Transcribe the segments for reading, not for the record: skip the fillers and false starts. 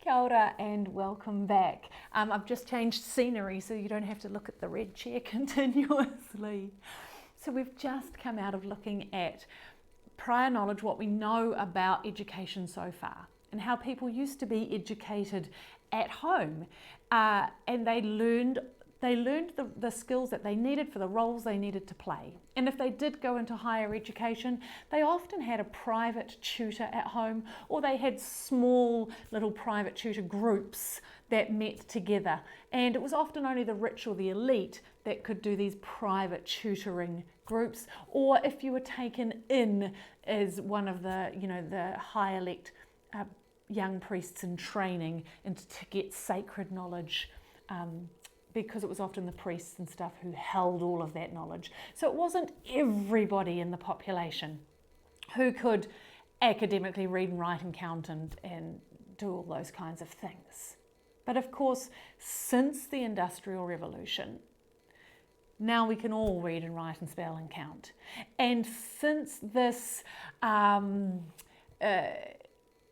Kia ora and welcome back. I've just changed scenery so you don't have to look at the red chair continuously. So we've just come out of looking at prior knowledge, what we know about education so far, and how people used to be educated at home, and they learned the skills that they needed for the roles they needed to play. And if they did go into higher education, they often had a private tutor at home, or they had small little private tutor groups that met together. And it was often only the rich or the elite that could do these private tutoring groups, or if you were taken in as one of the high elect young priests in training and to get sacred knowledge, because it was often the priests and stuff who held all of that knowledge. So it wasn't everybody in the population who could academically read and write and count and do all those kinds of things. But of course, since the Industrial Revolution, now we can all read and write and spell and count. And since this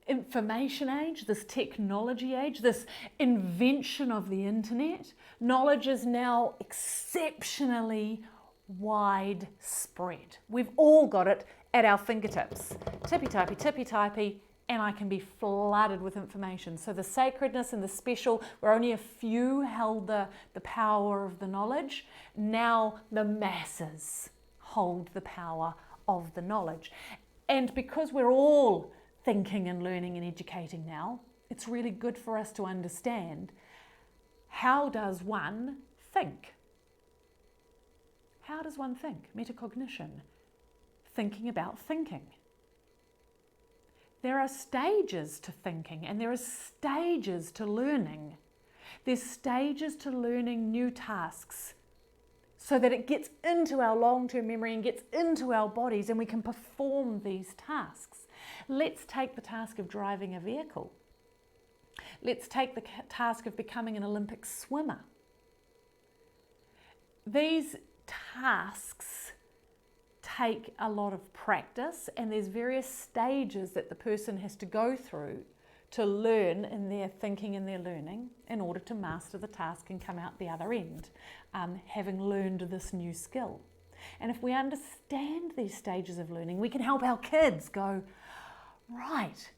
information age, this technology age, this invention of the internet, knowledge is now exceptionally widespread. We've all got it at our fingertips. Tippy-typey, and I can be flooded with information. So the sacredness and the special, where only a few held the power of the knowledge, now the masses hold the power of the knowledge. And because we're all thinking and learning and educating now, it's really good for us to understand, how does one think? How does one think? Metacognition, thinking about thinking. There are stages to thinking and there are stages to learning. There's stages to learning new tasks so that it gets into our long-term memory and gets into our bodies and we can perform these tasks. Let's take the task of driving a vehicle. Let's take the task of becoming an Olympic swimmer. These tasks take a lot of practice, and there's various stages that the person has to go through to learn in their thinking and their learning in order to master the task and come out the other end, having learned this new skill. And if we understand these stages of learning, we can help our kids go, right,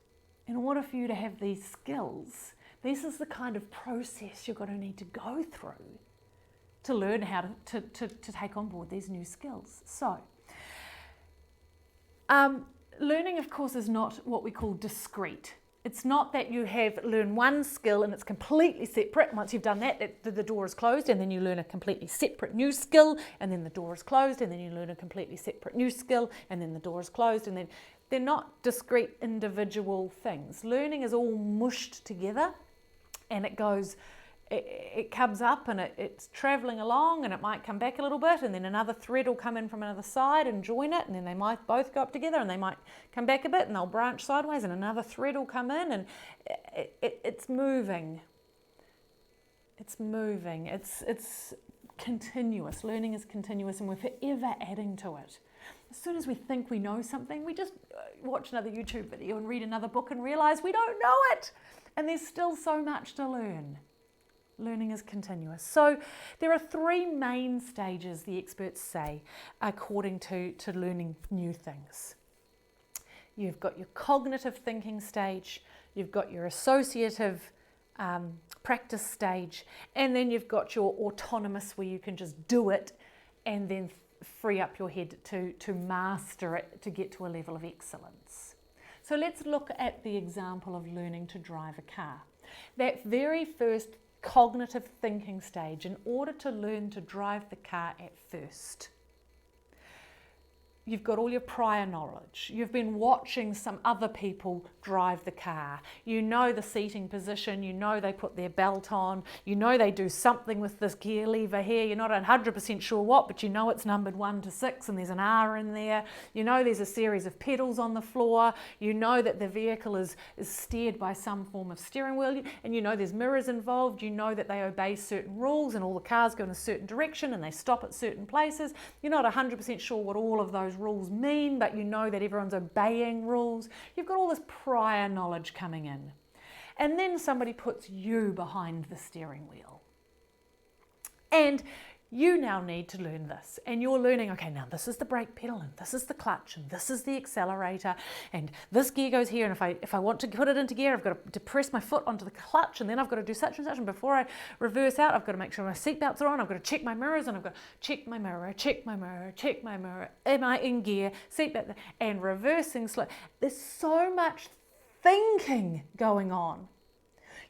in order for you to have these skills, this is the kind of process you're going to need to go through to learn how to take on board these new skills. So, learning, of course, is not what we call discrete. It's not that you learn one skill and it's completely separate. Once you've done that, the door is closed, and then you learn a completely separate new skill, and then the door is closed, and then you learn a completely separate new skill, and then the door is closed, and then they're not discrete individual things. Learning is all mushed together, and it comes up and it's travelling along, and it might come back a little bit, and then another thread will come in from another side and join it, and then they might both go up together, and they might come back a bit and they'll branch sideways, and another thread will come in, and it's moving. It's moving. It's continuous. Learning is continuous, and we're forever adding to it. As soon as we think we know something, we just watch another YouTube video and read another book and realise we don't know it, and there's still so much to learn. Learning is continuous. So there are three main stages, the experts say, according to learning new things. You've got your cognitive thinking stage, you've got your associative practice stage, and then you've got your autonomous, where you can just do it and then free up your head to master it, to get to a level of excellence. So let's look at the example of learning to drive a car. That very first cognitive thinking stage, in order to learn to drive the car at first, you've got all your prior knowledge. You've been watching some other people drive the car. You know the seating position. You know they put their belt on. You know they do something with this gear lever here. You're not 100% sure what, but you know it's numbered 1 to 6 and there's an R in there. You know there's a series of pedals on the floor. You know that the vehicle is steered by some form of steering wheel, and you know there's mirrors involved. You know that they obey certain rules and all the cars go in a certain direction and they stop at certain places. You're not 100% sure what all of those rules mean, but you know that everyone's obeying rules. You've got all this prior knowledge coming in. And then somebody puts you behind the steering wheel. And you now need to learn this, and you're learning, okay, now this is the brake pedal, and this is the clutch, and this is the accelerator, and this gear goes here, and if I want to put it into gear, I've got to press my foot onto the clutch, and then I've got to do such and such, and before I reverse out, I've got to make sure my seatbelts are on, I've got to check my mirrors, and I've got to check my mirror, check my mirror, check my mirror, am I in gear, seatbelt, and reversing slow. There's so much thinking going on.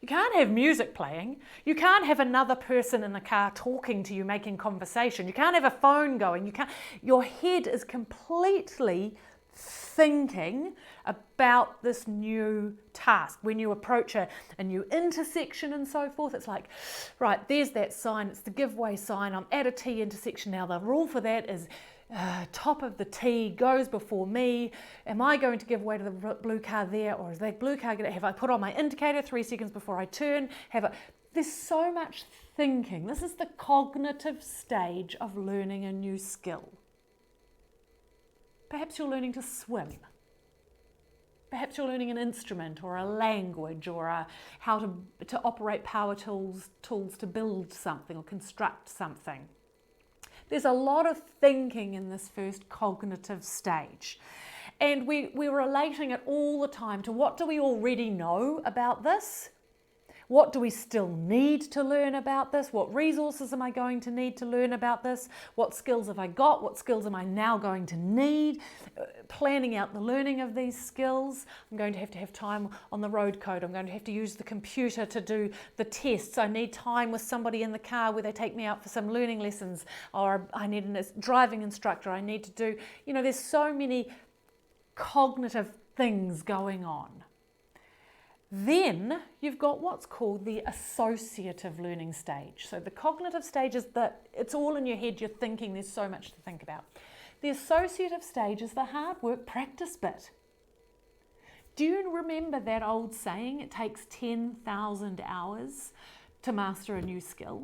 You can't have music playing. You can't have another person in the car talking to you, making conversation. You can't have a phone going. Your head is completely thinking about this new task. When you approach a new intersection and so forth, it's like, right, there's that sign. It's the giveaway sign. I'm at a T intersection now. The rule for that is top of the T goes before me. Am I going to give way to the blue car there, or is that blue car going to have I put on my indicator 3 seconds before I turn? There's so much thinking. This is the cognitive stage of learning a new skill. Perhaps you're learning to swim. Perhaps you're learning an instrument or a language or how to operate power tools to build something or construct something. There's a lot of thinking in this first cognitive stage. And we're relating it all the time to what do we already know about this? What do we still need to learn about this? What resources am I going to need to learn about this? What skills have I got? What skills am I now going to need? Planning out the learning of these skills. I'm going to have time on the road code. I'm going to have to use the computer to do the tests. I need time with somebody in the car where they take me out for some learning lessons, or I need a driving instructor. I need to do, there's so many cognitive things going on. Then you've got what's called the associative learning stage. So the cognitive stage is that it's all in your head, you're thinking, there's so much to think about. The associative stage is the hard work practice bit. Do you remember that old saying, it takes 10,000 hours to master a new skill?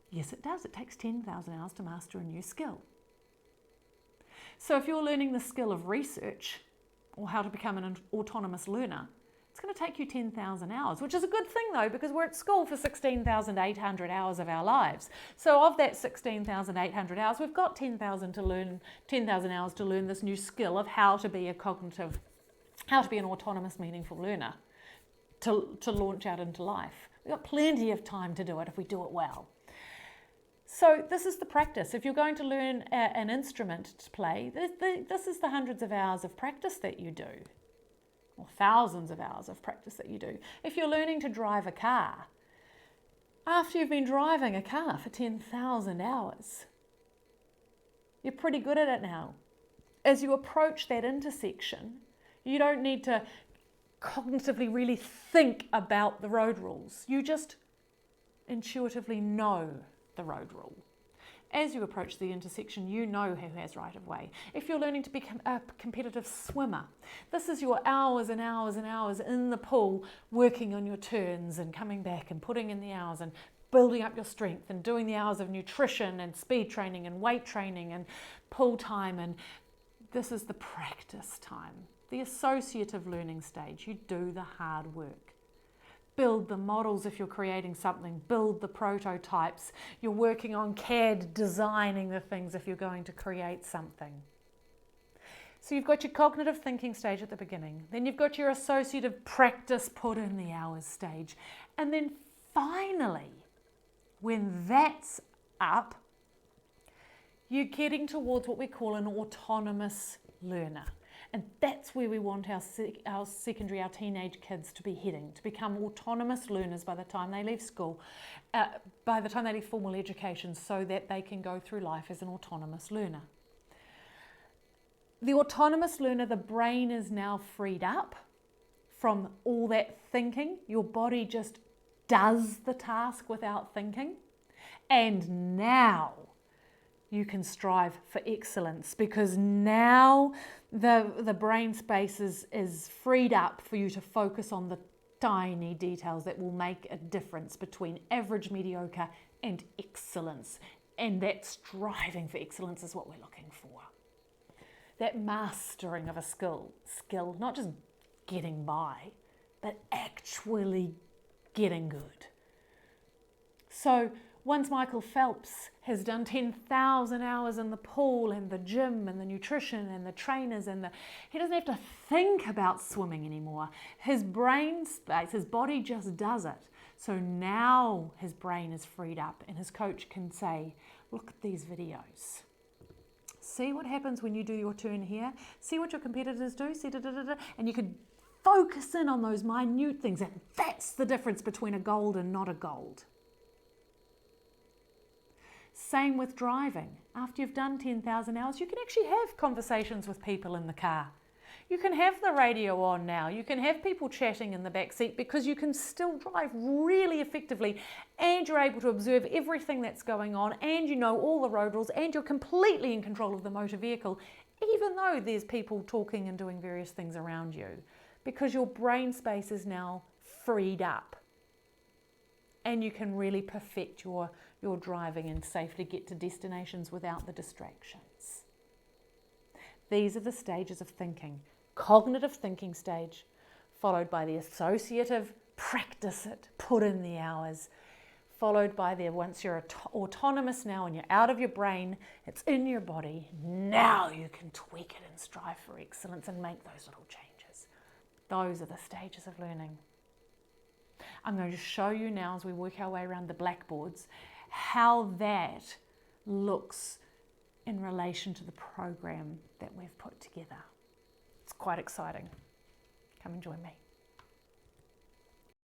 Yes, it does. It takes 10,000 hours to master a new skill. So if you're learning the skill of research or how to become an autonomous learner, it's going to take you 10,000 hours, which is a good thing though, because we're at school for 16,800 hours of our lives. So of that 16,800 hours, we've got 10,000 hours to learn this new skill of how to be an autonomous, meaningful learner, to launch out into life. We've got plenty of time to do it if we do it well. So this is the practice. If you're going to learn an instrument to play, this is the hundreds of hours of practice that you do, or thousands of hours of practice that you do. If you're learning to drive a car, after you've been driving a car for 10,000 hours, you're pretty good at it now. As you approach that intersection, you don't need to cognitively really think about the road rules. You just intuitively know the road rule. As you approach the intersection, you know who has right of way. If you're learning to become a competitive swimmer, this is your hours and hours and hours in the pool, working on your turns and coming back and putting in the hours and building up your strength and doing the hours of nutrition and speed training and weight training and pool time. And this is the practice time, the associative learning stage. You do the hard work. Build the models if you're creating something, build the prototypes. You're working on CAD, designing the things if you're going to create something. So you've got your cognitive thinking stage at the beginning, then you've got your associative practice, put in the hours stage, and then finally, when that's up, you're getting towards what we call an autonomous learner. And that's where we want our secondary, our teenage kids to be heading, to become autonomous learners by the time they leave school, by the time they leave formal education, so that they can go through life as an autonomous learner. The autonomous learner, the brain is now freed up from all that thinking. Your body just does the task without thinking. And now you can strive for excellence, because now the brain space is freed up for you to focus on the tiny details that will make a difference between average, mediocre and excellence. And that striving for excellence is what we're looking for. That mastering of a skill, not just getting by, but actually getting good. So once Michael Phelps has done 10,000 hours in the pool and the gym and the nutrition and the trainers he doesn't have to think about swimming anymore. His brain space, his body just does it. So now his brain is freed up and his coach can say, look at these videos. See what happens when you do your turn here. See what your competitors do. See, and you could focus in on those minute things. And that's the difference between a gold and not a gold. Same with driving. After you've done 10,000 hours, you can actually have conversations with people in the car. You can have the radio on now. You can have people chatting in the back seat because you can still drive really effectively and you're able to observe everything that's going on and you know all the road rules and you're completely in control of the motor vehicle, even though there's people talking and doing various things around you, because your brain space is now freed up and you can really perfect your driving and safely get to destinations without the distractions. These are the stages of thinking. Cognitive thinking stage, followed by the associative, practice it, put in the hours, followed by the once you're autonomous now and you're out of your brain, it's in your body, now you can tweak it and strive for excellence and make those little changes. Those are the stages of learning. I'm going to show you now as we work our way around the blackboards how that looks in relation to the program that we've put together. It's quite exciting. Come and join me.